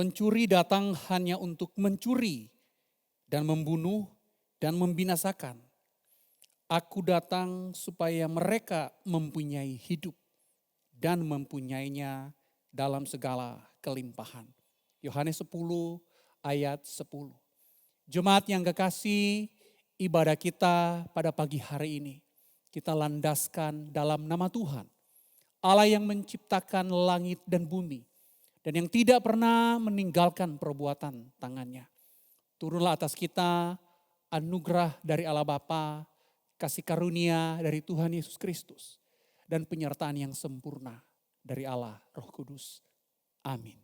Pencuri datang hanya untuk mencuri dan membunuh dan membinasakan. Aku datang supaya mereka mempunyai hidup dan mempunyainya dalam segala kelimpahan. Yohanes 10 ayat 10. Jemaat yang kekasih, ibadah kita pada pagi hari ini kita landaskan dalam nama Tuhan, Allah yang menciptakan langit dan bumi dan yang tidak pernah meninggalkan perbuatan tangannya. Turunlah atas kita anugerah dari Allah Bapa, kasih karunia dari Tuhan Yesus Kristus, dan penyertaan yang sempurna dari Allah Roh Kudus. Amin.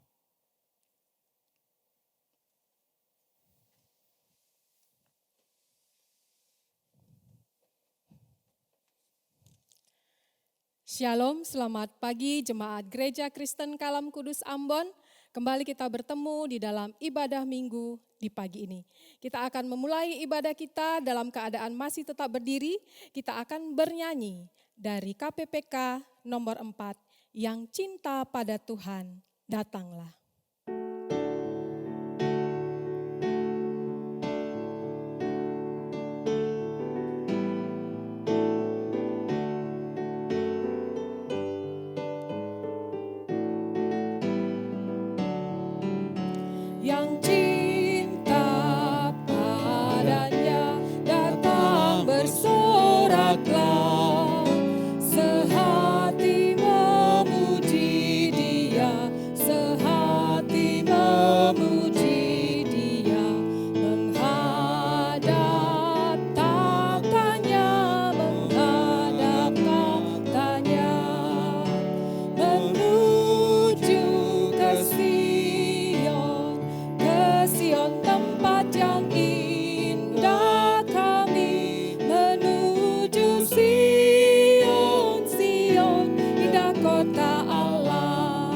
Shalom, selamat pagi Jemaat Gereja Kristen Kalam Kudus Ambon. Kembali kita bertemu di dalam ibadah minggu di pagi ini. Kita akan memulai ibadah kita dalam keadaan masih tetap berdiri. Kita akan bernyanyi dari KPPK nomor 4, Yang Cinta Pada Tuhan, Datanglah. Yang cinta padanya datang bersoraklah, sehati memuji Dia, sehati memuji Dia, menghadap tahtanya, menghadap tahtanya, menuju ke Sion tempat yang indah kami, menuju Sion, Sion, indah kota Allah.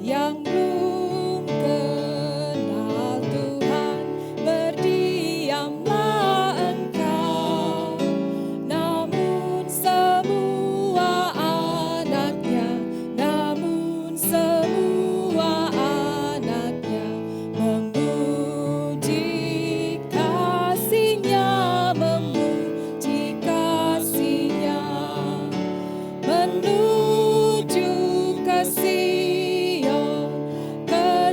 Yang belum kenal Tuhan, berdiamlah engkau, namun semua anaknya, namun semua anaknya memuji kasih-Nya, memuji kasih-Nya, menuju ke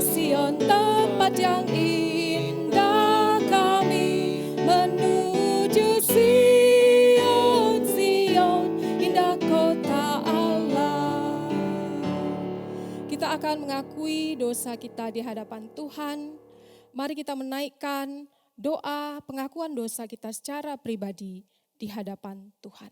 Sion tempat yang indah kami, menuju Sion, Sion, indah kota Allah. Kita akan mengakui dosa kita di hadapan Tuhan. Mari kita menaikkan doa pengakuan dosa kita secara pribadi di hadapan Tuhan.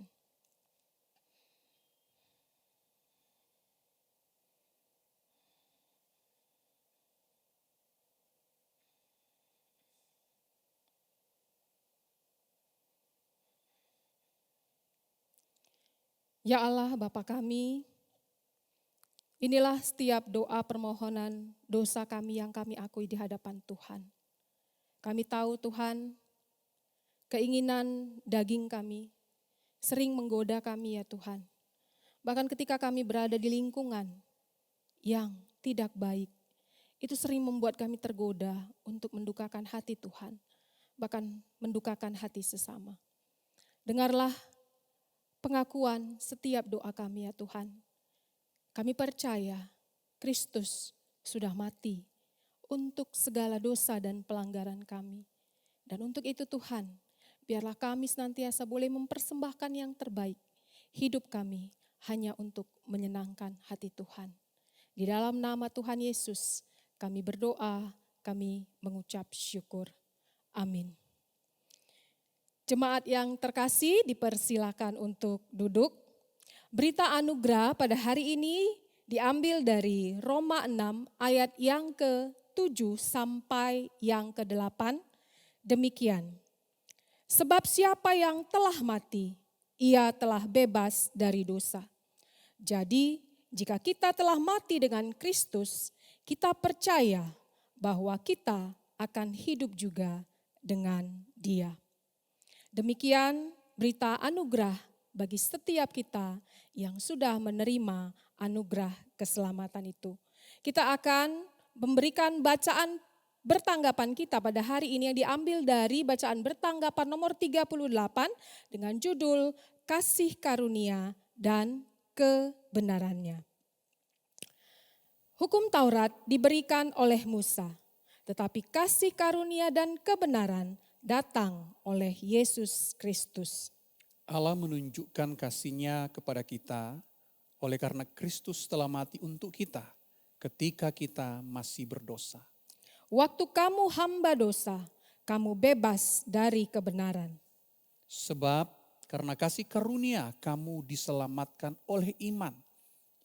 Ya Allah Bapa kami, inilah setiap doa permohonan dosa kami yang kami akui di hadapan Tuhan. Kami tahu Tuhan, keinginan daging kami sering menggoda kami ya Tuhan. Bahkan ketika kami berada di lingkungan yang tidak baik, itu sering membuat kami tergoda untuk mendukakan hati Tuhan, bahkan mendukakan hati sesama. Dengarlah pengakuan setiap doa kami ya Tuhan. Kami percaya Kristus sudah mati untuk segala dosa dan pelanggaran kami. Dan untuk itu Tuhan, biarlah kami senantiasa boleh mempersembahkan yang terbaik. Hidup kami hanya untuk menyenangkan hati Tuhan. Di dalam nama Tuhan Yesus kami berdoa, kami mengucap syukur. Amin. Jemaat yang terkasih dipersilakan untuk duduk. Berita anugerah pada hari ini diambil dari Roma 6 ayat yang ke-7 sampai yang ke-8. Demikian. Sebab siapa yang telah mati, ia telah bebas dari dosa. Jadi jika kita telah mati dengan Kristus, kita percaya bahwa kita akan hidup juga dengan Dia. Demikian berita anugerah bagi setiap kita yang sudah menerima anugerah keselamatan itu. Kita akan memberikan bacaan bertanggapan kita pada hari ini yang diambil dari bacaan bertanggapan nomor 38 dengan judul Kasih Karunia dan Kebenarannya. Hukum Taurat diberikan oleh Musa, tetapi kasih karunia dan kebenaran datang oleh Yesus Kristus. Allah menunjukkan kasih-Nya kepada kita oleh karena Kristus telah mati untuk kita ketika kita masih berdosa. Waktu kamu hamba dosa, kamu bebas dari kebenaran. Sebab karena kasih karunia kamu diselamatkan oleh iman.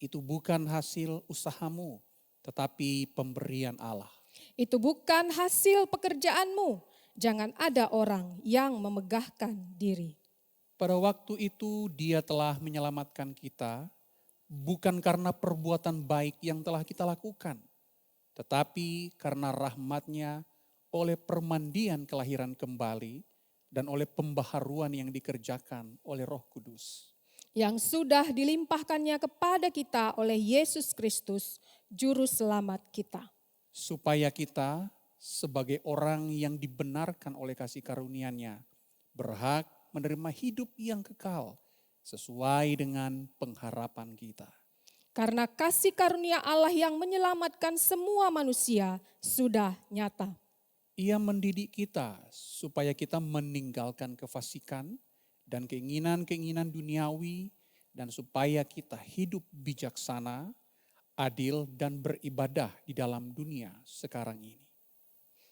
Itu bukan hasil usahamu, tetapi pemberian Allah. Itu bukan hasil pekerjaanmu. Jangan ada orang yang memegahkan diri. Pada waktu itu Dia telah menyelamatkan kita, bukan karena perbuatan baik yang telah kita lakukan, tetapi karena rahmat-Nya oleh permandian kelahiran kembali dan oleh pembaharuan yang dikerjakan oleh Roh Kudus. Yang sudah dilimpahkannya kepada kita oleh Yesus Kristus, Juru Selamat kita. Supaya kita sebagai orang yang dibenarkan oleh kasih karunia-Nya berhak menerima hidup yang kekal sesuai dengan pengharapan kita. Karena kasih karunia Allah yang menyelamatkan semua manusia sudah nyata. Ia mendidik kita supaya kita meninggalkan kefasikan dan keinginan-keinginan duniawi, dan supaya kita hidup bijaksana, adil, dan beribadah di dalam dunia sekarang ini.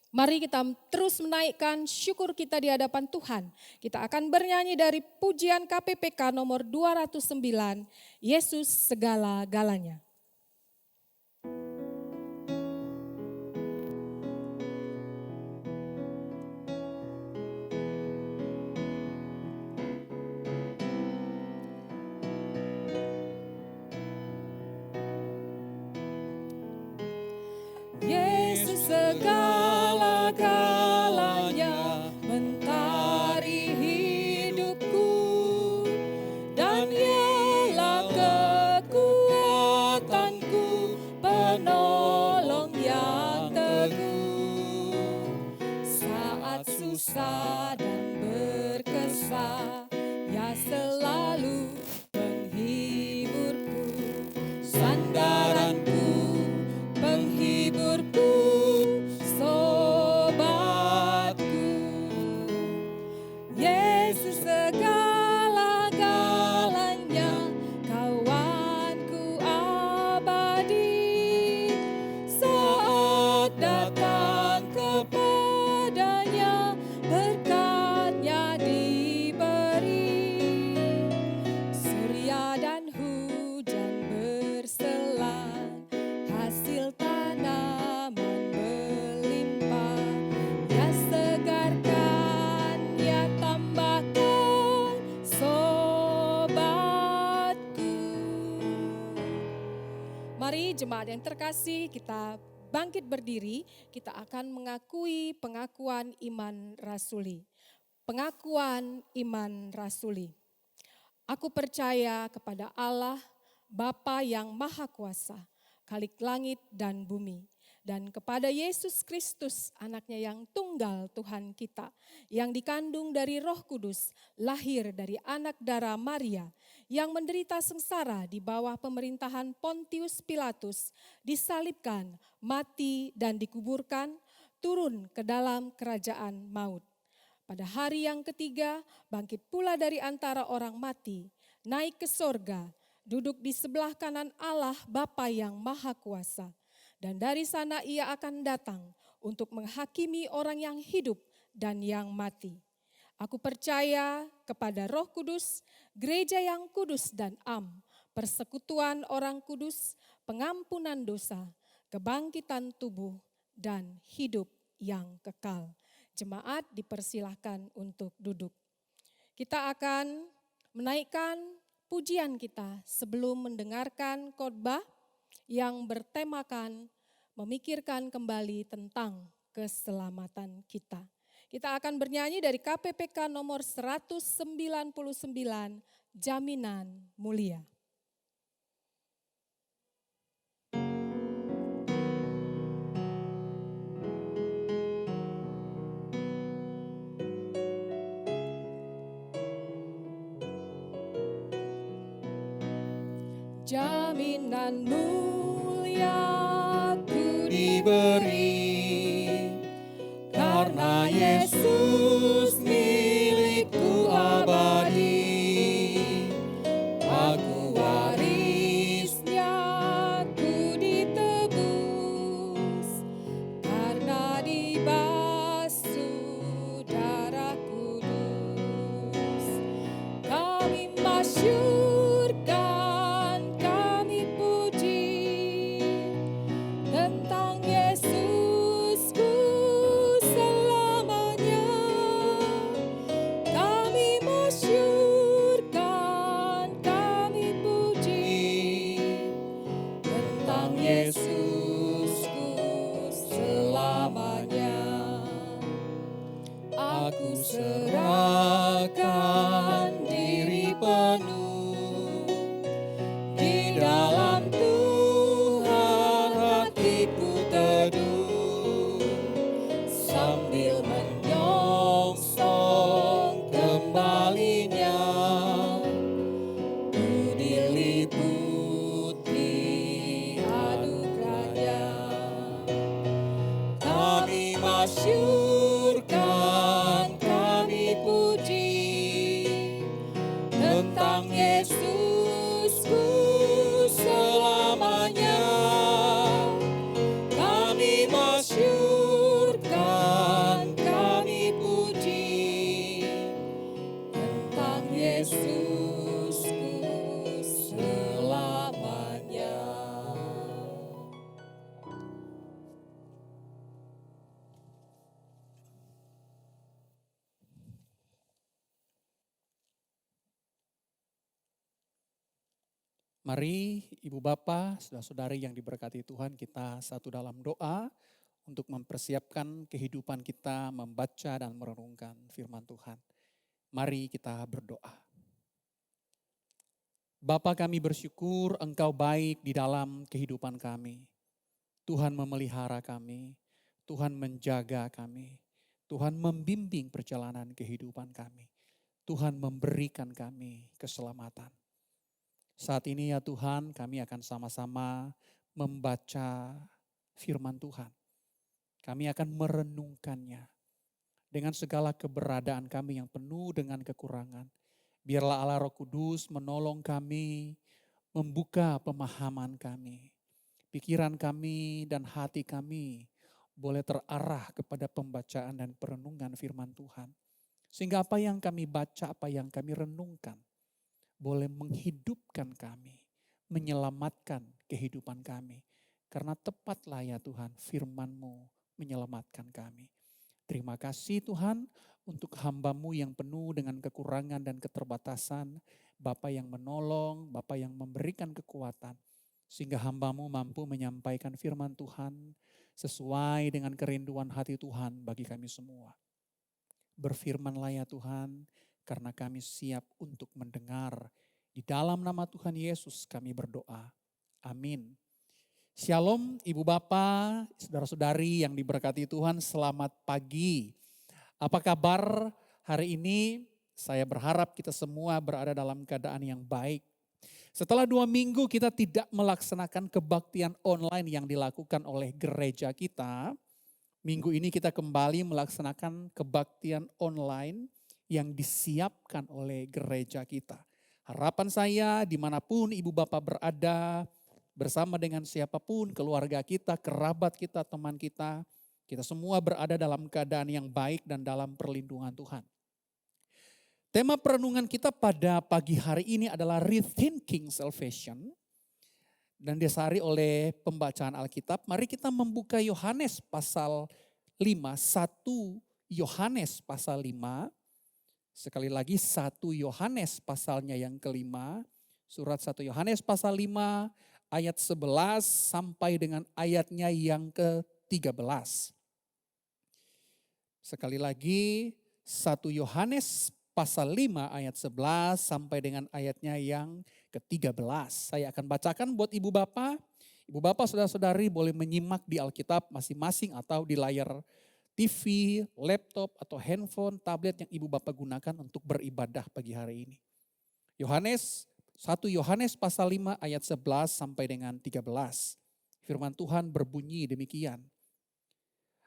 Mari kita terus menaikkan syukur kita di hadapan Tuhan. Kita akan bernyanyi dari pujian KPPK nomor 209, Yesus segala-galanya. Yesus segala-galanya, mentari hidupku, dan ialah kekuatanku, penolong yang teguh. Saat susah dan berkesah, Ya selalu penghiburku, sandaranku, penghiburku, sobatku. Yesus segala-galanya, kawanku abadi. Saat datang kepadanya, berkat-Nya diberi. Surya dan hujan berselang, hasil tanaman melimpah. Ya segarkan, Ya tambahkan, sobatku. Mari jemaat yang terkasih, kita bangkit berdiri. Kita akan mengakui pengakuan iman rasuli. Pengakuan iman rasuli. Aku percaya kepada Allah, Bapa yang Maha Kuasa, Khalik langit dan bumi, dan kepada Yesus Kristus, anaknya yang tunggal Tuhan kita, yang dikandung dari Roh Kudus, lahir dari anak darah Maria, yang menderita sengsara di bawah pemerintahan Pontius Pilatus, disalibkan, mati dan dikuburkan, turun ke dalam kerajaan maut. Pada hari yang ketiga, bangkit pula dari antara orang mati, naik ke sorga, duduk di sebelah kanan Allah Bapa yang Maha Kuasa. Dan dari sana Ia akan datang untuk menghakimi orang yang hidup dan yang mati. Aku percaya kepada Roh Kudus, gereja yang kudus dan am, persekutuan orang kudus, pengampunan dosa, kebangkitan tubuh, dan hidup yang kekal. Jemaat dipersilahkan untuk duduk. Kita akan menaikkan pujian kita sebelum mendengarkan khotbah yang bertemakan memikirkan kembali tentang keselamatan kita. Kita akan bernyanyi dari KPPK nomor 199, Jaminan Mulia. jaminan mulia ku diberi, karena Yesus milikku abadi. Aku warisnya, ku ditebus karena dibasuh darah kudus. Kami masyurkan, kami puji tentang Yesusku selamanya. Kami masyurkan, kami puji tentang Yesusku selamanya. Aku serahkan diri penuh di dalam Tuhan, hatiku teduh sambil menyongsong kembalinya. Ku diliputi anugerahnya. Kami masyurkan, kami puji tentang Yesusku selamanya. Kami masyurkan, kami puji tentang Yesusku selamanya. Mari Ibu Bapa, saudara-saudari yang diberkati Tuhan, kita satu dalam doa untuk mempersiapkan kehidupan kita membaca dan merenungkan firman Tuhan. Mari kita berdoa. Bapa, kami bersyukur Engkau baik di dalam kehidupan kami. Tuhan memelihara kami, Tuhan menjaga kami, Tuhan membimbing perjalanan kehidupan kami. Tuhan memberikan kami keselamatan. Saat ini ya Tuhan, kami akan sama-sama membaca firman Tuhan. Kami akan merenungkannya dengan segala keberadaan kami yang penuh dengan kekurangan. Biarlah Allah Roh Kudus menolong kami, membuka pemahaman kami. Pikiran kami dan hati kami boleh terarah kepada pembacaan dan perenungan firman Tuhan. Sehingga apa yang kami baca, apa yang kami renungkan, boleh menghidupkan kami, menyelamatkan kehidupan kami. Karena tepatlah ya Tuhan, firman-Mu menyelamatkan kami. Terima kasih Tuhan untuk hamba-Mu yang penuh dengan kekurangan dan keterbatasan. Bapa yang menolong, Bapa yang memberikan kekuatan. Sehingga hamba-Mu mampu menyampaikan firman Tuhan sesuai dengan kerinduan hati Tuhan bagi kami semua. Berfirmanlah ya Tuhan, karena kami siap untuk mendengar. Di dalam nama Tuhan Yesus kami berdoa. Amin. Shalom Ibu Bapa, saudara-saudari yang diberkati Tuhan, selamat pagi. Apa kabar hari ini? Saya berharap kita semua berada dalam keadaan yang baik. Setelah 2 minggu kita tidak melaksanakan kebaktian online yang dilakukan oleh gereja kita, minggu ini kita kembali melaksanakan kebaktian online yang disiapkan oleh gereja kita. Harapan saya dimanapun Ibu Bapak berada, bersama dengan siapapun, keluarga kita, kerabat kita, teman kita semua berada dalam keadaan yang baik dan dalam perlindungan Tuhan. Tema perenungan kita pada pagi hari ini adalah Rethinking Salvation. Dan disari oleh pembacaan Alkitab, mari kita membuka Yohanes pasal 5, 1 Yohanes pasal 5. Sekali lagi 1 Yohanes pasalnya yang kelima, surat 1 Yohanes pasal 5 ayat 11 sampai dengan ayatnya yang ke-13. Sekali lagi 1 Yohanes pasal 5 ayat 11 sampai dengan ayatnya yang ke-13. Saya akan bacakan buat Ibu Bapak. Ibu Bapak, saudara-saudari boleh menyimak di Alkitab masing-masing atau di layar TV, laptop, atau handphone, tablet yang Ibu Bapak gunakan untuk beribadah pagi hari ini. Yohanes 1 Yohanes pasal 5 ayat 11 sampai dengan 13. Firman Tuhan berbunyi demikian.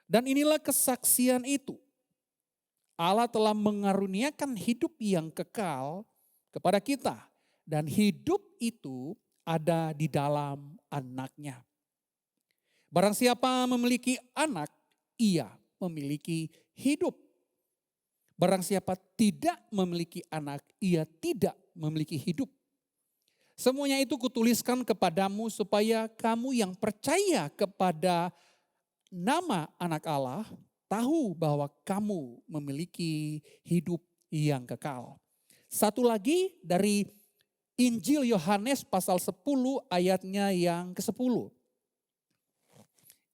Dan inilah kesaksian itu. Allah telah mengaruniakan hidup yang kekal kepada kita. Dan hidup itu ada di dalam anaknya. Barang siapa memiliki anak, ia memiliki hidup. Barang siapa tidak memiliki anak, ia tidak memiliki hidup. Semuanya itu kutuliskan kepadamu supaya kamu yang percaya kepada nama anak Allah tahu bahwa kamu memiliki hidup yang kekal. Satu lagi dari Injil Yohanes pasal 10 ayatnya yang ke-10.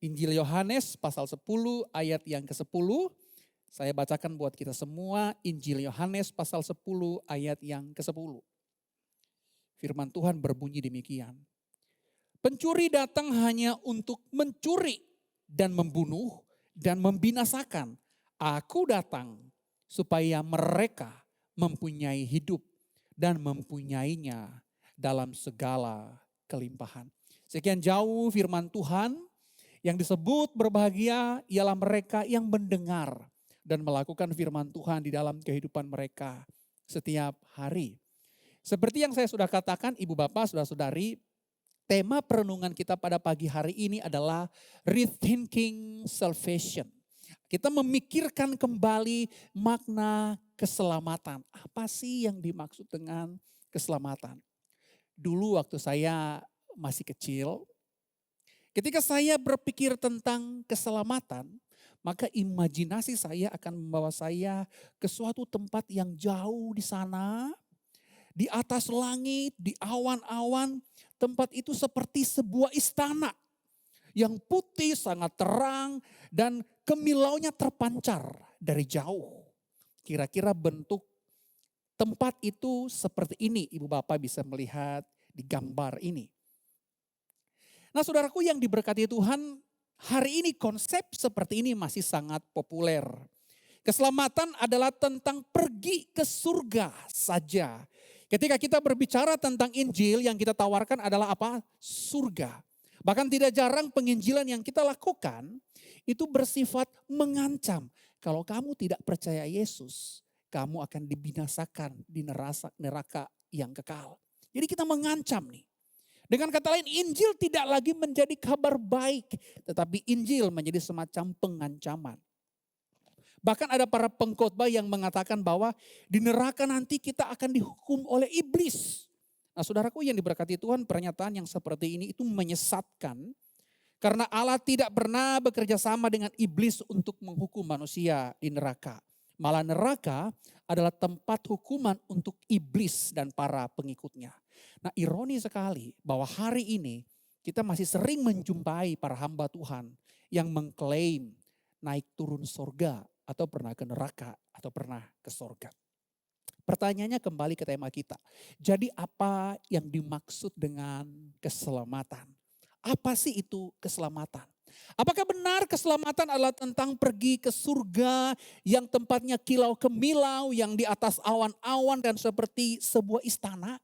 Injil Yohanes pasal 10 ayat yang ke-10. Saya bacakan buat kita semua Injil Yohanes pasal 10 ayat yang ke-10. Firman Tuhan berbunyi demikian. Pencuri datang hanya untuk mencuri dan membunuh dan membinasakan. Aku datang supaya mereka mempunyai hidup dan mempunyainya dalam segala kelimpahan. Sekian jauh firman Tuhan. Yang disebut berbahagia ialah mereka yang mendengar dan melakukan firman Tuhan di dalam kehidupan mereka setiap hari. Seperti yang saya sudah katakan, Ibu Bapak, Saudara-saudari, tema perenungan kita pada pagi hari ini adalah rethinking salvation. Kita memikirkan kembali makna keselamatan. Apa sih yang dimaksud dengan keselamatan? Dulu waktu saya masih kecil, ketika saya berpikir tentang keselamatan, maka imajinasi saya akan membawa saya ke suatu tempat yang jauh di sana. Di atas langit, di awan-awan, tempat itu seperti sebuah istana yang putih, sangat terang, dan kimilaunya terpancar dari jauh. Kira-kira bentuk tempat itu seperti ini, Ibu Bapak bisa melihat di gambar ini. Nah, saudaraku yang diberkati Tuhan, hari ini konsep seperti ini masih sangat populer. Keselamatan adalah tentang pergi ke surga saja. Ketika kita berbicara tentang Injil, yang kita tawarkan adalah apa? Surga. Bahkan tidak jarang penginjilan yang kita lakukan itu bersifat mengancam. Kalau kamu tidak percaya Yesus, kamu akan dibinasakan di neraka yang kekal. Jadi kita mengancam nih. Dengan kata lain, Injil tidak lagi menjadi kabar baik, tetapi Injil menjadi semacam pengancaman. Bahkan ada para pengkhotbah yang mengatakan bahwa di neraka nanti kita akan dihukum oleh iblis. Nah, saudaraku yang diberkati Tuhan, pernyataan yang seperti ini itu menyesatkan. Karena Allah tidak pernah bekerja sama dengan iblis untuk menghukum manusia di neraka. Malah neraka adalah tempat hukuman untuk iblis dan para pengikutnya. Nah, ironi sekali bahwa hari ini kita masih sering menjumpai para hamba Tuhan yang mengklaim naik turun surga atau pernah ke neraka atau pernah ke surga. Pertanyaannya kembali ke tema kita. Jadi apa yang dimaksud dengan keselamatan? Apa sih itu keselamatan? Apakah benar keselamatan adalah tentang pergi ke surga yang tempatnya kilau kemilau, yang di atas awan-awan dan seperti sebuah istana?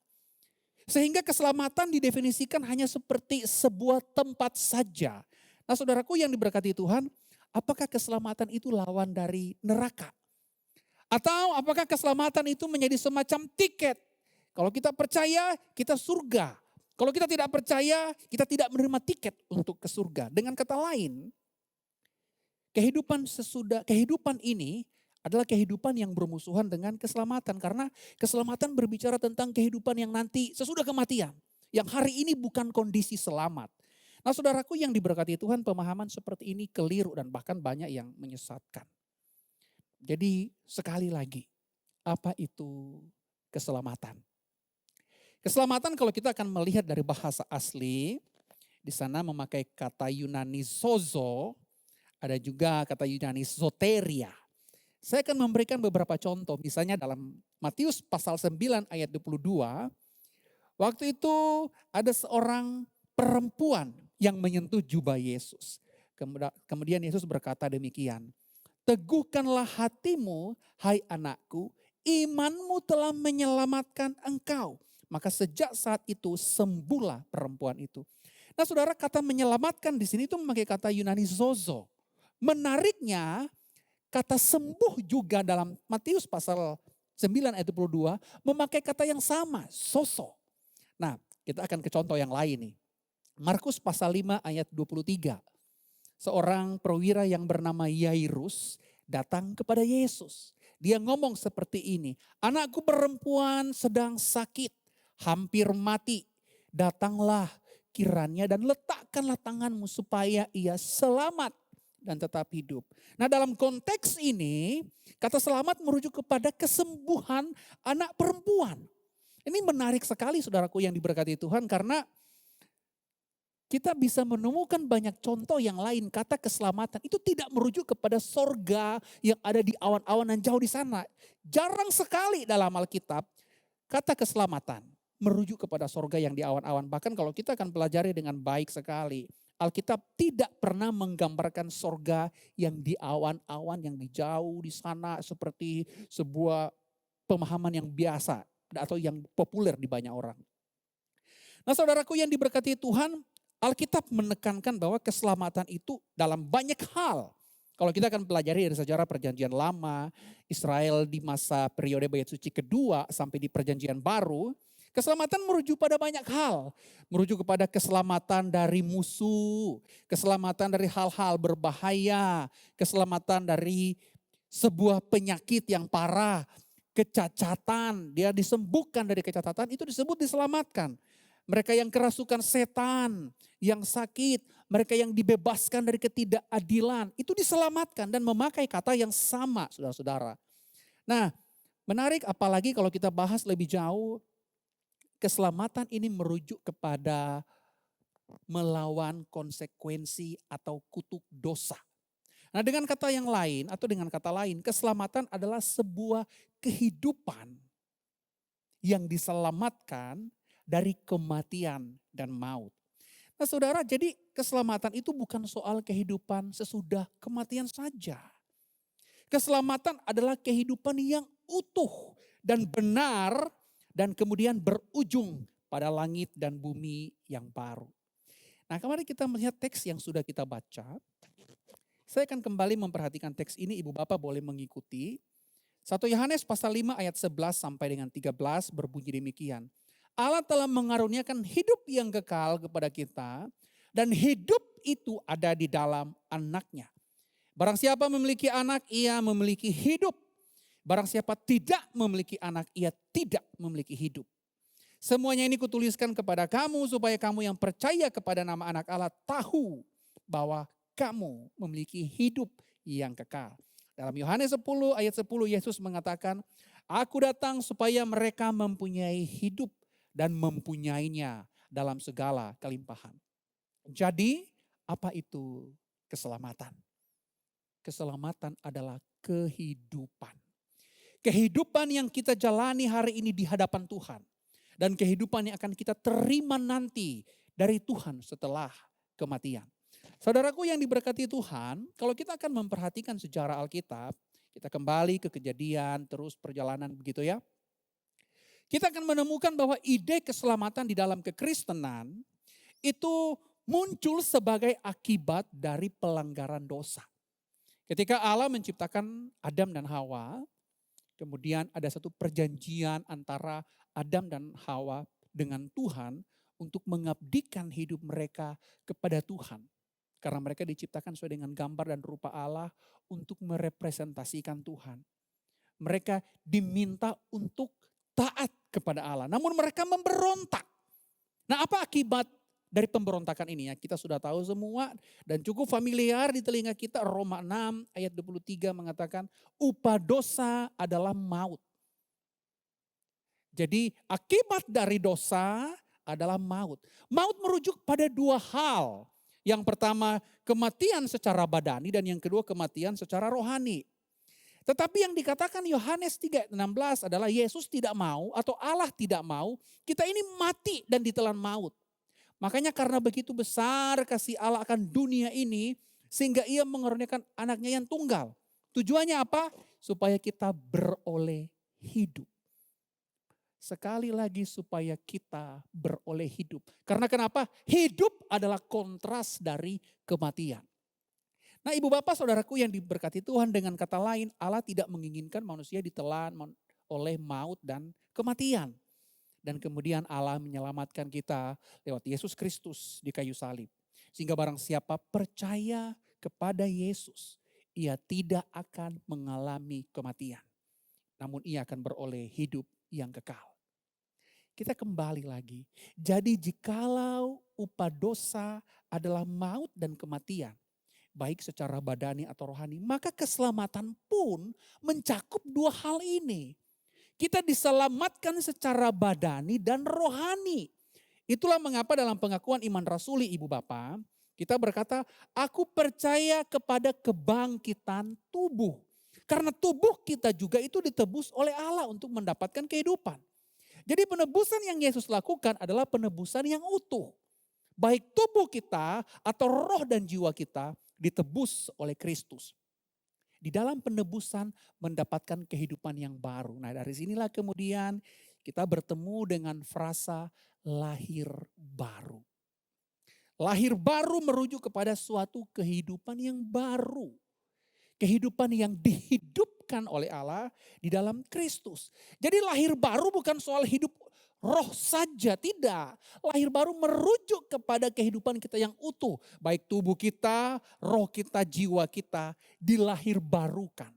Sehingga keselamatan didefinisikan hanya seperti sebuah tempat saja. Nah, saudaraku yang diberkati Tuhan, apakah keselamatan itu lawan dari neraka? Atau apakah keselamatan itu menjadi semacam tiket? Kalau kita percaya, kita surga. Kalau kita tidak percaya, kita tidak menerima tiket untuk ke surga. Dengan kata lain, kehidupan ini adalah kehidupan yang bermusuhan dengan keselamatan. Karena keselamatan berbicara tentang kehidupan yang nanti sesudah kematian. Yang hari ini bukan kondisi selamat. Nah, saudaraku yang diberkati Tuhan, pemahaman seperti ini keliru dan bahkan banyak yang menyesatkan. Jadi sekali lagi, apa itu keselamatan? Keselamatan kalau kita akan melihat dari bahasa asli, di sana memakai kata Yunani sozo, ada juga kata Yunani soteria. Saya akan memberikan beberapa contoh, misalnya dalam Matius pasal 9 ayat 22, waktu itu ada seorang perempuan yang menyentuh jubah Yesus. Kemudian Yesus berkata demikian, teguhkanlah hatimu, hai anakku, imanmu telah menyelamatkan engkau. Maka sejak saat itu sembuhlah perempuan itu. Nah saudara, kata menyelamatkan di sini itu memakai kata Yunani zozo. Menariknya kata sembuh juga dalam Matius pasal 9 ayat 22 memakai kata yang sama, soso. Nah kita akan ke contoh yang lain nih. Markus pasal 5 ayat 23. Seorang perwira yang bernama Yairus datang kepada Yesus. Dia ngomong seperti ini, anakku perempuan sedang sakit, hampir mati. Datanglah kiranya dan letakkanlah tanganmu supaya ia selamat dan tetap hidup. Nah dalam konteks ini, kata selamat merujuk kepada kesembuhan anak perempuan. Ini menarik sekali saudaraku yang diberkati Tuhan, karena kita bisa menemukan banyak contoh yang lain. Kata keselamatan itu tidak merujuk kepada sorga yang ada di awan-awan dan jauh di sana. Jarang sekali dalam Alkitab kata keselamatan merujuk kepada sorga yang di awan-awan. Bahkan kalau kita akan pelajari dengan baik sekali, Alkitab tidak pernah menggambarkan sorga yang di awan-awan yang di jauh di sana seperti sebuah pemahaman yang biasa atau yang populer di banyak orang. Nah saudaraku yang diberkati Tuhan, Alkitab menekankan bahwa keselamatan itu dalam banyak hal. Kalau kita akan pelajari dari sejarah perjanjian lama, Israel di masa periode Bait Suci kedua sampai di perjanjian baru, keselamatan merujuk pada banyak hal. Merujuk kepada keselamatan dari musuh, keselamatan dari hal-hal berbahaya, keselamatan dari sebuah penyakit yang parah, kecacatan, dia disembuhkan dari kecacatan, itu disebut diselamatkan. Mereka yang kerasukan setan, yang sakit, mereka yang dibebaskan dari ketidakadilan, itu diselamatkan dan memakai kata yang sama saudara-saudara. Nah menarik apalagi kalau kita bahas lebih jauh, keselamatan ini merujuk kepada melawan konsekuensi atau kutuk dosa. Nah dengan kata yang lain atau dengan kata lain, keselamatan adalah sebuah kehidupan yang diselamatkan dari kematian dan maut. Nah saudara, jadi keselamatan itu bukan soal kehidupan sesudah kematian saja. Keselamatan adalah kehidupan yang utuh dan benar dan kemudian berujung pada langit dan bumi yang baru. Nah kemarin kita melihat teks yang sudah kita baca. Saya akan kembali memperhatikan teks ini, Ibu Bapak boleh mengikuti. 1 Yohanes pasal 5 ayat 11 sampai dengan 13 berbunyi demikian. Allah telah mengaruniakan hidup yang kekal kepada kita dan hidup itu ada di dalam anaknya. Barang siapa memiliki anak, ia memiliki hidup. Barang siapa tidak memiliki anak, ia tidak memiliki hidup. Semuanya ini kutuliskan kepada kamu supaya kamu yang percaya kepada nama anak Allah tahu bahwa kamu memiliki hidup yang kekal. Dalam Yohanes 10 ayat 10 Yesus mengatakan, aku datang supaya mereka mempunyai hidup dan mempunyainya dalam segala kelimpahan. Jadi apa itu keselamatan? Keselamatan adalah kehidupan. Kehidupan yang kita jalani hari ini di hadapan Tuhan. Dan kehidupan yang akan kita terima nanti dari Tuhan setelah kematian. Saudaraku yang diberkati Tuhan, kalau kita akan memperhatikan sejarah Alkitab, kita kembali ke Kejadian, terus perjalanan begitu ya. Kita akan menemukan bahwa ide keselamatan di dalam kekristenan itu muncul sebagai akibat dari pelanggaran dosa. Ketika Allah menciptakan Adam dan Hawa, kemudian ada satu perjanjian antara Adam dan Hawa dengan Tuhan untuk mengabdikan hidup mereka kepada Tuhan. Karena mereka diciptakan sesuai dengan gambar dan rupa Allah untuk merepresentasikan Tuhan. Mereka diminta untuk taat kepada Allah. Namun mereka memberontak. Nah apa akibat dari pemberontakan ini? Ya, kita sudah tahu semua dan cukup familiar di telinga kita. Roma 6 ayat 23 mengatakan upah dosa adalah maut. Jadi akibat dari dosa adalah maut. Maut merujuk pada dua hal. Yang pertama kematian secara badani dan yang kedua kematian secara rohani. Tetapi yang dikatakan Yohanes 3:16 adalah Yesus tidak mau atau Allah tidak mau kita ini mati dan ditelan maut. Makanya karena begitu besar kasih Allah akan dunia ini sehingga ia mengaruniakan anaknya yang tunggal. Tujuannya apa? Supaya kita beroleh hidup. Sekali lagi supaya kita beroleh hidup. Karena kenapa? Hidup adalah kontras dari kematian. Nah, ibu bapak saudaraku yang diberkati Tuhan, dengan kata lain, Allah tidak menginginkan manusia ditelan oleh maut dan kematian. Dan kemudian Allah menyelamatkan kita lewat Yesus Kristus di kayu salib. Sehingga barang siapa percaya kepada Yesus, ia tidak akan mengalami kematian. Namun ia akan beroleh hidup yang kekal. Kita kembali lagi. Jadi jikalau upah dosa adalah maut dan kematian, baik secara badani atau rohani, maka keselamatan pun mencakup dua hal ini. Kita diselamatkan secara badani dan rohani. Itulah mengapa dalam pengakuan iman rasuli ibu bapak, kita berkata, aku percaya kepada kebangkitan tubuh. Karena tubuh kita juga itu ditebus oleh Allah untuk mendapatkan kehidupan. Jadi penebusan yang Yesus lakukan adalah penebusan yang utuh. Baik tubuh kita atau roh dan jiwa kita ditebus oleh Kristus. Di dalam penebusan mendapatkan kehidupan yang baru. Nah, dari sinilah kemudian kita bertemu dengan frasa lahir baru. Lahir baru merujuk kepada suatu kehidupan yang baru. Kehidupan yang dihidupkan oleh Allah di dalam Kristus. Jadi lahir baru bukan soal hidup roh saja, tidak. Lahir baru merujuk kepada kehidupan kita yang utuh. Baik tubuh kita, roh kita, jiwa kita dilahir barukan.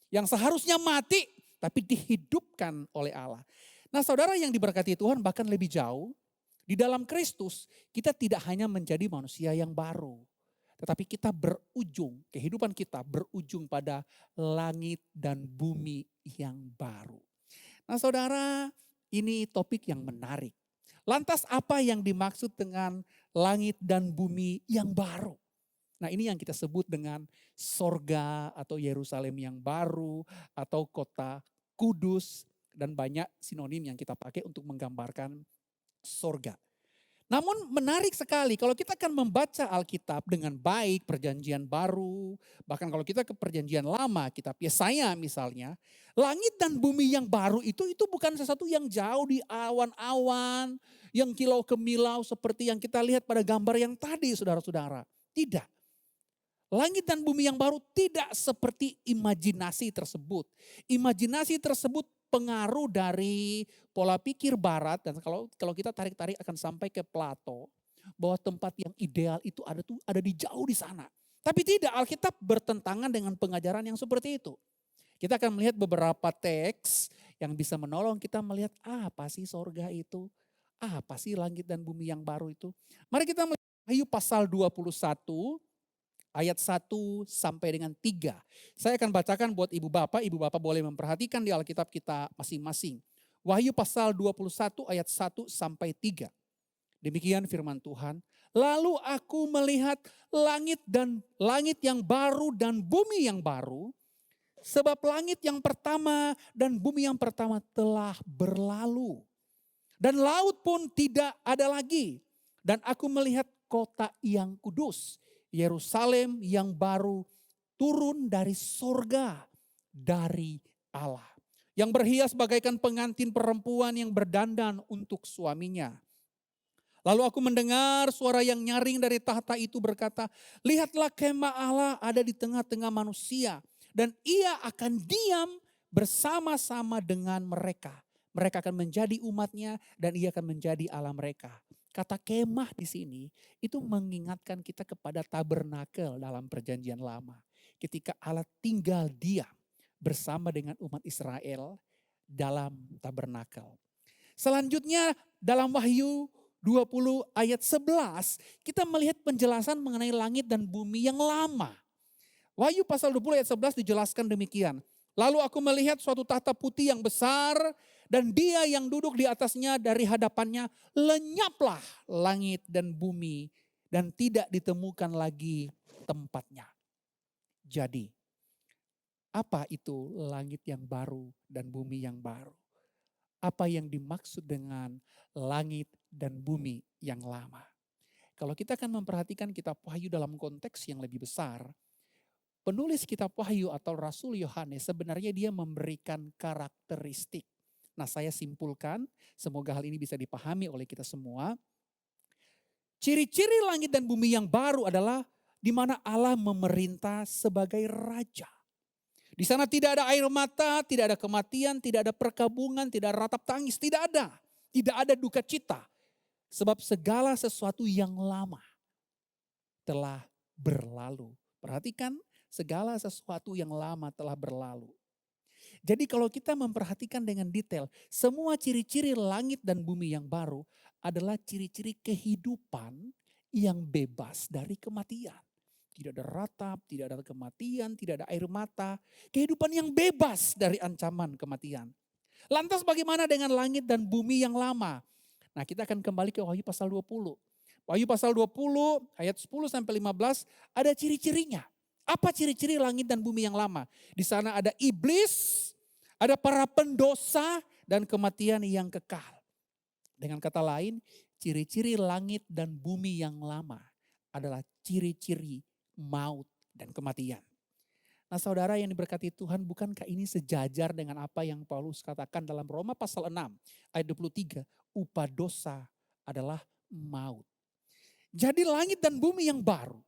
Yang seharusnya mati tapi dihidupkan oleh Allah. Nah, saudara yang diberkati Tuhan, bahkan lebih jauh, di dalam Kristus kita tidak hanya menjadi manusia yang baru. Tetapi kita berujung, kehidupan kita berujung pada langit dan bumi yang baru. Nah, saudara, ini topik yang menarik. Lantas apa yang dimaksud dengan langit dan bumi yang baru? Nah, ini yang kita sebut dengan sorga atau Yerusalem yang baru atau kota kudus, dan banyak sinonim yang kita pakai untuk menggambarkan sorga. Namun menarik sekali kalau kita akan membaca Alkitab dengan baik, perjanjian baru, bahkan kalau kita ke perjanjian lama, kitab Yesaya misalnya, langit dan bumi yang baru itu bukan sesuatu yang jauh di awan-awan, yang kilau kemilau seperti yang kita lihat pada gambar yang tadi saudara-saudara. Tidak. Langit dan bumi yang baru tidak seperti imajinasi tersebut. Imajinasi tersebut pengaruh dari pola pikir barat, dan kalau kita tarik-tarik akan sampai ke Plato, bahwa tempat yang ideal itu ada di jauh di sana. Tapi tidak, Alkitab bertentangan dengan pengajaran yang seperti itu. Kita akan melihat beberapa teks yang bisa menolong kita melihat apa sih sorga itu, apa sih langit dan bumi yang baru itu. Mari kita melihat Wahyu pasal 21 ayat 1 sampai dengan 3. Saya akan bacakan buat ibu bapak boleh memperhatikan di Alkitab kita masing-masing. Wahyu pasal 21 ayat 1 sampai 3. Demikian firman Tuhan. Lalu aku melihat langit yang baru dan bumi yang baru, sebab langit yang pertama dan bumi yang pertama telah berlalu. Dan laut pun tidak ada lagi. Dan aku melihat kota yang kudus, Yerusalem yang baru, turun dari sorga, dari Allah. Yang berhias bagaikan pengantin perempuan yang berdandan untuk suaminya. Lalu aku mendengar suara yang nyaring dari tahta itu berkata, lihatlah kemah Allah ada di tengah-tengah manusia. Dan ia akan diam bersama-sama dengan mereka. Mereka akan menjadi umatnya dan ia akan menjadi Allah mereka. Kata kemah di sini itu mengingatkan kita kepada tabernakel dalam perjanjian lama. Ketika Allah tinggal diam bersama dengan umat Israel dalam tabernakel. Selanjutnya dalam Wahyu 20 ayat 11 kita melihat penjelasan mengenai langit dan bumi yang lama. Wahyu pasal 20 ayat 11 dijelaskan demikian. Lalu aku melihat suatu tahta putih yang besar dan dia yang duduk di atasnya, dari hadapannya lenyaplah langit dan bumi dan tidak ditemukan lagi tempatnya. Jadi apa itu langit yang baru dan bumi yang baru? Apa yang dimaksud dengan langit dan bumi yang lama? Kalau kita akan memperhatikan kitab Wahyu dalam konteks yang lebih besar, penulis kitab Wahyu atau Rasul Yohanes sebenarnya dia memberikan karakteristik Nah, saya simpulkan, semoga hal ini bisa dipahami oleh kita semua. Ciri-ciri langit dan bumi yang baru adalah di mana Allah memerintah sebagai raja. Di sana tidak ada air mata, tidak ada kematian, tidak ada perkabungan, tidak ada ratap tangis, tidak ada. Tidak ada duka cita. Sebab segala sesuatu yang lama telah berlalu. Perhatikan, segala sesuatu yang lama telah berlalu. Jadi kalau kita memperhatikan dengan detail, semua ciri-ciri langit dan bumi yang baru adalah ciri-ciri kehidupan yang bebas dari kematian. Tidak ada ratap, tidak ada kematian, tidak ada air mata. Kehidupan yang bebas dari ancaman kematian. Lantas bagaimana dengan langit dan bumi yang lama? Nah, kita akan kembali ke Wahyu pasal 20. Wahyu pasal 20 ayat 10 sampai 15 ada ciri-cirinya. Apa ciri-ciri langit dan bumi yang lama? Di sana ada iblis, ada para pendosa dan kematian yang kekal. Dengan kata lain, ciri-ciri langit dan bumi yang lama adalah ciri-ciri maut dan kematian. Nah, saudara yang diberkati Tuhan, bukankah ini sejajar dengan apa yang Paulus katakan dalam Roma pasal 6 ayat 23, upah dosa adalah maut. Jadi langit dan bumi yang baru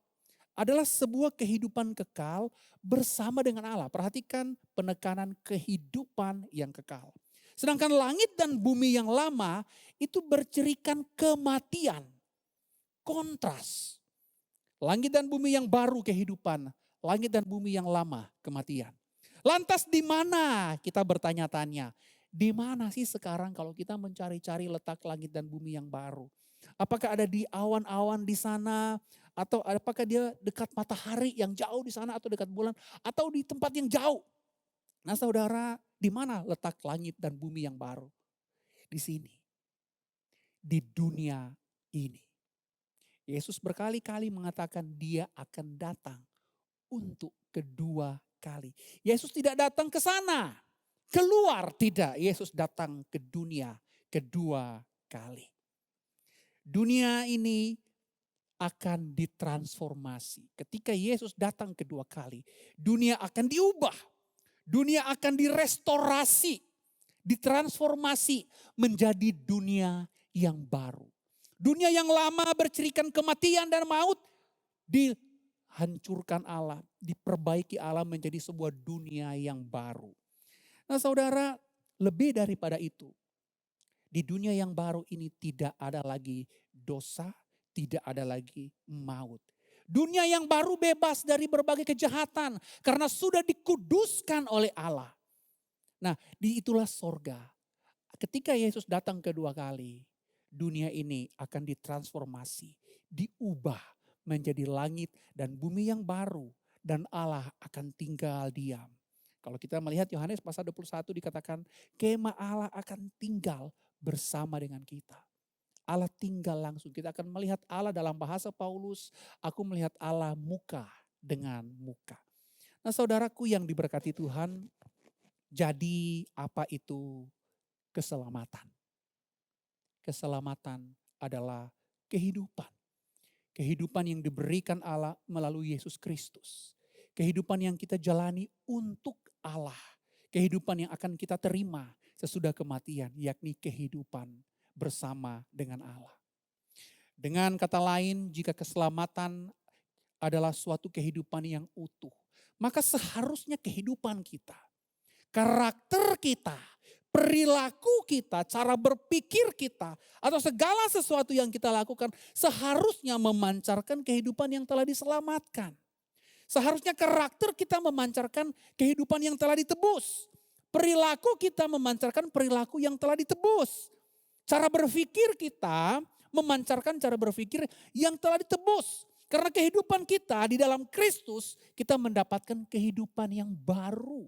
adalah sebuah kehidupan kekal bersama dengan Allah. Perhatikan penekanan kehidupan yang kekal. Sedangkan langit dan bumi yang lama itu bercirikan kematian. Kontras. Langit dan bumi yang baru kehidupan, langit dan bumi yang lama kematian. Lantas di mana kita bertanya-tanya? Di mana sih sekarang kalau kita mencari-cari letak langit dan bumi yang baru? Apakah ada di awan-awan di sana? Atau apakah dia dekat matahari yang jauh di sana atau dekat bulan? Atau di tempat yang jauh? Nah saudara, di mana letak langit dan bumi yang baru? Di sini. Di dunia ini. Yesus berkali-kali mengatakan dia akan datang untuk kedua kali. Yesus tidak datang ke sana. Keluar tidak. Yesus datang ke dunia kedua kali. Dunia ini akan ditransformasi. Ketika Yesus datang kedua kali, dunia akan diubah. Dunia akan direstorasi, ditransformasi menjadi dunia yang baru. Dunia yang lama bercirikan kematian dan maut dihancurkan Allah, diperbaiki Allah menjadi sebuah dunia yang baru. Nah saudara, lebih daripada itu, di dunia yang baru ini tidak ada lagi dosa, tidak ada lagi maut. Dunia yang baru bebas dari berbagai kejahatan karena sudah dikuduskan oleh Allah. Nah, itulah sorga. Ketika Yesus datang kedua kali, dunia ini akan ditransformasi, diubah menjadi langit dan bumi yang baru dan Allah akan tinggal diam. Kalau kita melihat Yohanes pasal 21 dikatakan kemah Allah akan tinggal bersama dengan kita. Allah tinggal langsung. Kita akan melihat Allah dalam bahasa Paulus. Aku melihat Allah muka dengan muka. Nah saudaraku yang diberkati Tuhan. Jadi apa itu keselamatan? Keselamatan adalah kehidupan. Kehidupan yang diberikan Allah melalui Yesus Kristus. Kehidupan yang kita jalani untuk Allah. Kehidupan yang akan kita terima sesudah kematian, yakni kehidupan bersama dengan Allah. Dengan kata lain, jika keselamatan adalah suatu kehidupan yang utuh, maka seharusnya kehidupan kita, karakter kita, perilaku kita, cara berpikir kita, atau segala sesuatu yang kita lakukan seharusnya memancarkan kehidupan yang telah diselamatkan. Seharusnya karakter kita memancarkan kehidupan yang telah ditebus. Perilaku kita memancarkan perilaku yang telah ditebus. Cara berpikir kita memancarkan cara berpikir yang telah ditebus. Karena kehidupan kita di dalam Kristus, kita mendapatkan kehidupan yang baru.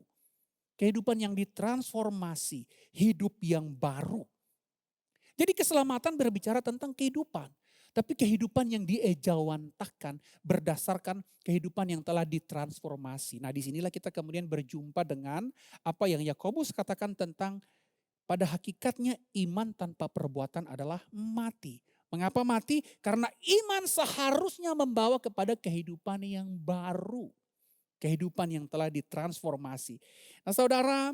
Kehidupan yang ditransformasi, hidup yang baru. Jadi keselamatan berbicara tentang kehidupan. Tapi kehidupan yang diejawantahkan berdasarkan kehidupan yang telah ditransformasi. Nah disinilah kita kemudian berjumpa dengan apa yang Yakobus katakan tentang pada hakikatnya iman tanpa perbuatan adalah mati. Mengapa mati? Karena iman seharusnya membawa kepada kehidupan yang baru. Kehidupan yang telah ditransformasi. Nah saudara,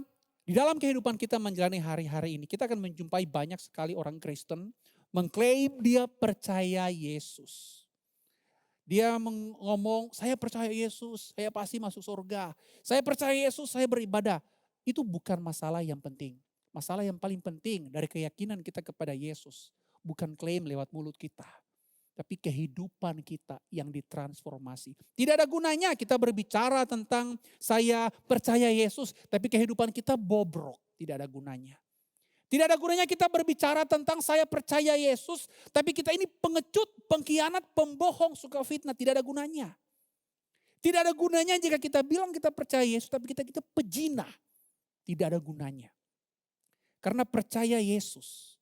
Di dalam kehidupan kita menjalani hari-hari ini, kita akan menjumpai banyak sekali orang Kristen mengklaim dia percaya Yesus. Dia ngomong, saya percaya Yesus, saya pasti masuk surga. Saya percaya Yesus, saya beribadah. Itu bukan masalah yang penting. Masalah yang paling penting dari keyakinan kita kepada Yesus. Bukan klaim lewat mulut kita. Tapi kehidupan kita yang ditransformasi. Tidak ada gunanya kita berbicara tentang saya percaya Yesus, tapi kehidupan kita bobrok. Tidak ada gunanya. Tidak ada gunanya kita berbicara tentang saya percaya Yesus, tapi kita ini pengecut, pengkhianat, pembohong, suka fitnah. Tidak ada gunanya. Tidak ada gunanya jika kita bilang kita percaya Yesus, tapi kita pejina. Tidak ada gunanya. Karena percaya Yesus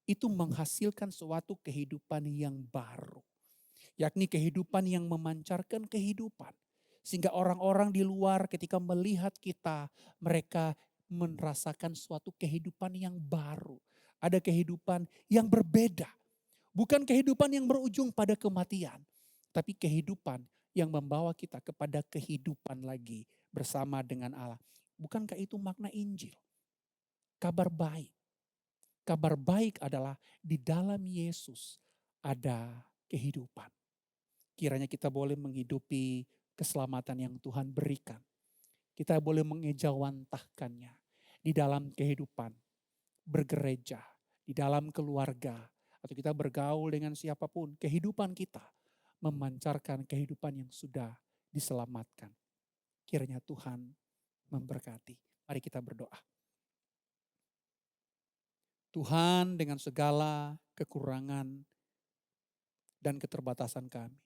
itu menghasilkan suatu kehidupan yang baru. Yakni kehidupan yang memancarkan kehidupan. Sehingga orang-orang di luar ketika melihat kita, mereka merasakan suatu kehidupan yang baru. Ada kehidupan yang berbeda. Bukan kehidupan yang berujung pada kematian. Tapi kehidupan yang membawa kita kepada kehidupan lagi bersama dengan Allah. Bukankah itu makna Injil? Kabar baik. Kabar baik adalah di dalam Yesus ada kehidupan. Kiranya kita boleh menghidupi keselamatan yang Tuhan berikan. Kita boleh mengejawantahkannya di dalam kehidupan, bergereja, di dalam keluarga, atau kita bergaul dengan siapapun. Kehidupan kita memancarkan kehidupan yang sudah diselamatkan. Kiranya Tuhan memberkati. Mari kita berdoa. Tuhan, dengan segala kekurangan dan keterbatasan kami,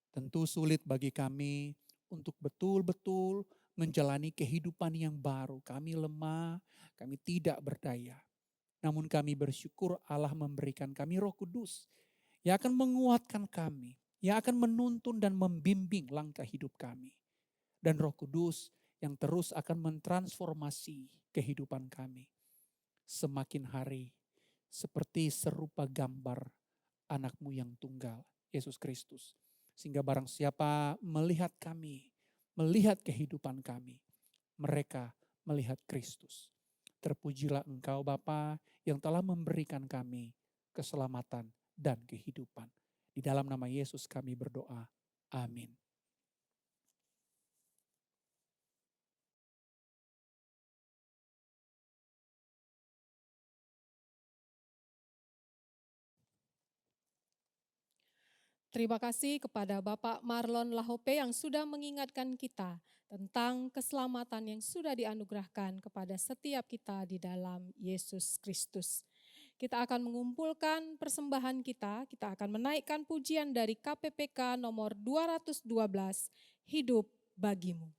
tentu sulit bagi kami untuk betul-betul menjalani kehidupan yang baru. Kami lemah, kami tidak berdaya. Namun kami bersyukur Allah memberikan kami Roh Kudus yang akan menguatkan kami, yang akan menuntun dan membimbing langkah hidup kami. Dan Roh Kudus yang terus akan mentransformasi kehidupan kami. Semakin hari seperti serupa gambar anak-Mu yang tunggal, Yesus Kristus. Sehingga barang siapa melihat kami, melihat kehidupan kami, mereka melihat Kristus. Terpujilah Engkau Bapa yang telah memberikan kami keselamatan dan kehidupan. Di dalam nama Yesus kami berdoa. Amin. Terima kasih kepada Bapak Marlon Lahope yang sudah mengingatkan kita tentang keselamatan yang sudah dianugerahkan kepada setiap kita di dalam Yesus Kristus. Kita akan mengumpulkan persembahan kita akan menaikkan pujian dari KPPK nomor 212, Hidup Bagimu.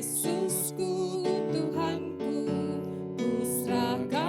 Yesusku, Tuhanku, ku serahkan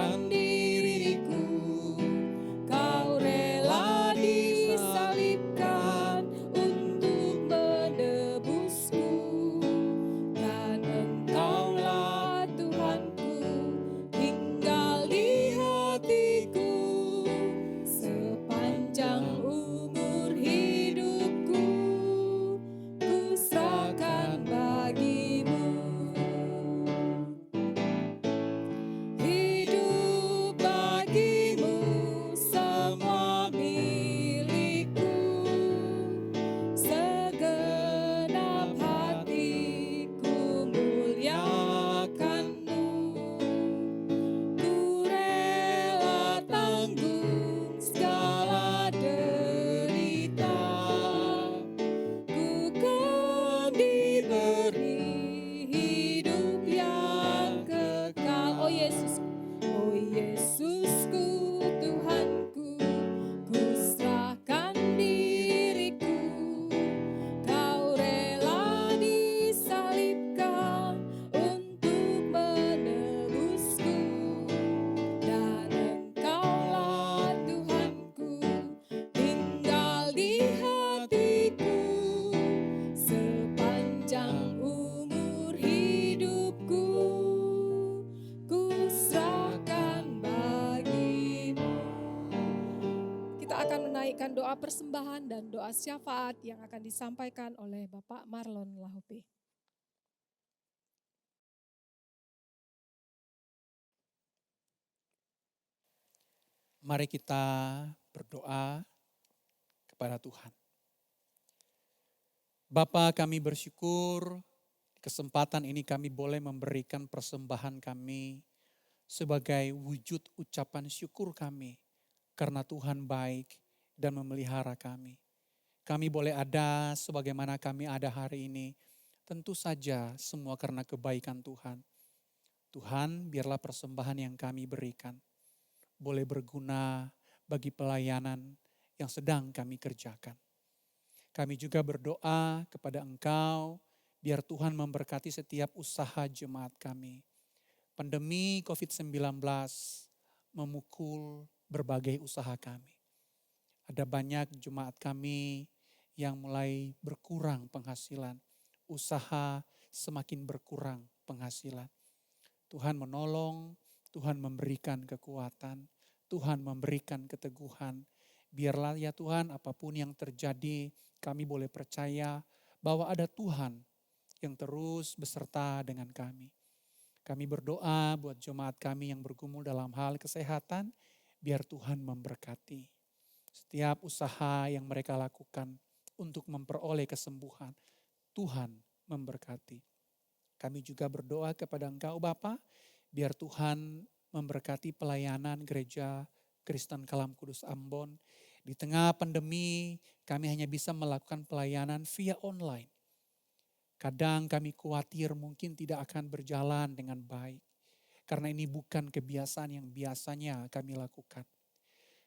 Oh Yesusku, Tuhanku, ku serahkan diriku. Kau rela disalibkan untuk menebusku. Dan Engkaulah Tuhanku, tinggal di hatiku sepanjang umur hidupku. Ku serahkan bagimu. Kita akan menaikkan doa persembahan dan doa syafaat yang akan disampaikan oleh Bapak Marlon Lahupe. Mari kita berdoa kepada Tuhan. Bapa, kami bersyukur kesempatan ini kami boleh memberikan persembahan kami sebagai wujud ucapan syukur kami karena Tuhan baik dan memelihara kami. Kami boleh ada sebagaimana kami ada hari ini, tentu saja semua karena kebaikan Tuhan. Tuhan, biarlah persembahan yang kami berikan boleh berguna bagi pelayanan yang sedang kami kerjakan. Kami juga berdoa kepada Engkau, biar Tuhan memberkati setiap usaha jemaat kami. Pandemi COVID-19 memukul berbagai usaha kami. Ada banyak jemaat kami yang mulai berkurang penghasilan. Usaha semakin berkurang penghasilan. Tuhan menolong, Tuhan memberikan kekuatan, Tuhan memberikan keteguhan. Biarlah ya Tuhan, apapun yang terjadi, kami boleh percaya bahwa ada Tuhan yang terus beserta dengan kami. Kami berdoa buat jemaat kami yang bergumul dalam hal kesehatan, biar Tuhan memberkati. Setiap usaha yang mereka lakukan untuk memperoleh kesembuhan, Tuhan memberkati. Kami juga berdoa kepada Engkau Bapa, biar Tuhan memberkati pelayanan gereja Kristen Kalam Kudus Ambon. Di tengah pandemi kami hanya bisa melakukan pelayanan via online. Kadang kami khawatir mungkin tidak akan berjalan dengan baik. Karena ini bukan kebiasaan yang biasanya kami lakukan.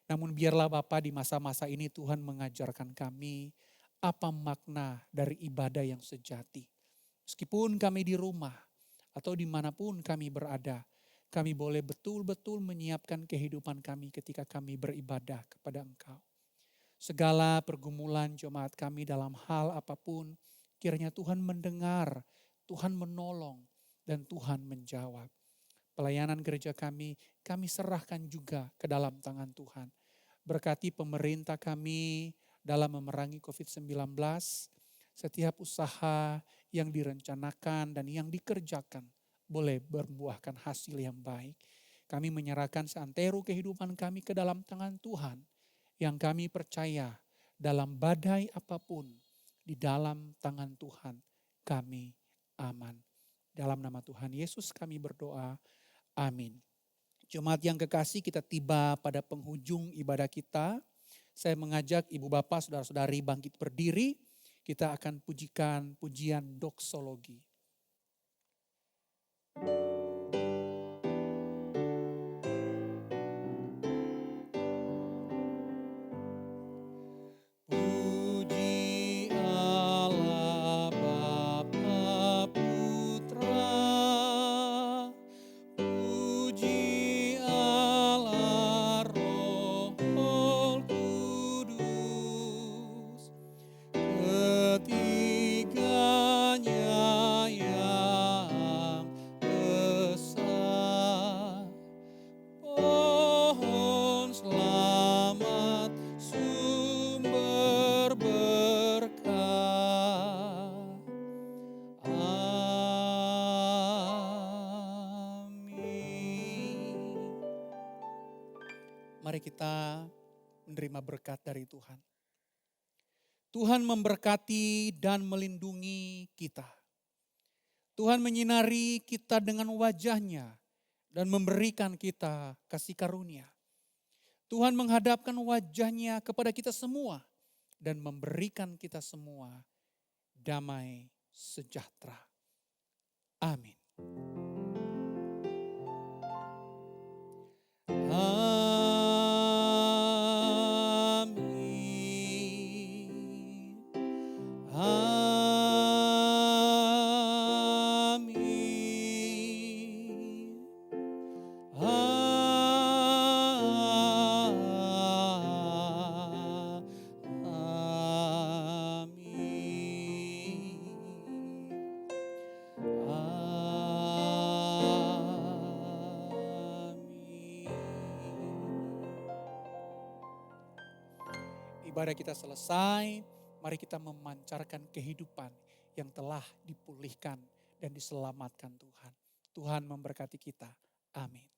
Namun biarlah Bapa di masa-masa ini Tuhan mengajarkan kami apa makna dari ibadah yang sejati. Meskipun kami di rumah atau dimanapun kami berada, kami boleh betul-betul menyiapkan kehidupan kami ketika kami beribadah kepada Engkau. Segala pergumulan jemaat kami dalam hal apapun, kiranya Tuhan mendengar, Tuhan menolong, dan Tuhan menjawab. Pelayanan gereja kami serahkan juga ke dalam tangan Tuhan. Berkati pemerintah kami dalam memerangi COVID-19, setiap usaha yang direncanakan dan yang dikerjakan boleh berbuahkan hasil yang baik. Kami menyerahkan seantero kehidupan kami ke dalam tangan Tuhan, yang kami percaya dalam badai apapun, di dalam tangan Tuhan kami aman. Dalam nama Tuhan Yesus kami berdoa, amin. Jemaat yang kekasih, kita tiba pada penghujung ibadah kita. Saya mengajak ibu bapak, saudara-saudari bangkit berdiri. Kita akan pujikan pujian doksologi. Puji Allah Bapa Putra, puji Allah Roh Kudus, ketiganya yang esa. Pohon selamat sumber berkah. Amin. Mari kita menerima berkat dari Tuhan. Tuhan memberkati dan melindungi kita. Tuhan menyinari kita dengan wajah-Nya dan memberikan kita kasih karunia. Tuhan menghadapkan wajah-Nya kepada kita semua dan memberikan kita semua damai sejahtera. Amin. ibadah kita selesai, mari kita memancarkan kehidupan yang telah dipulihkan dan diselamatkan Tuhan. Tuhan memberkati kita. Amin.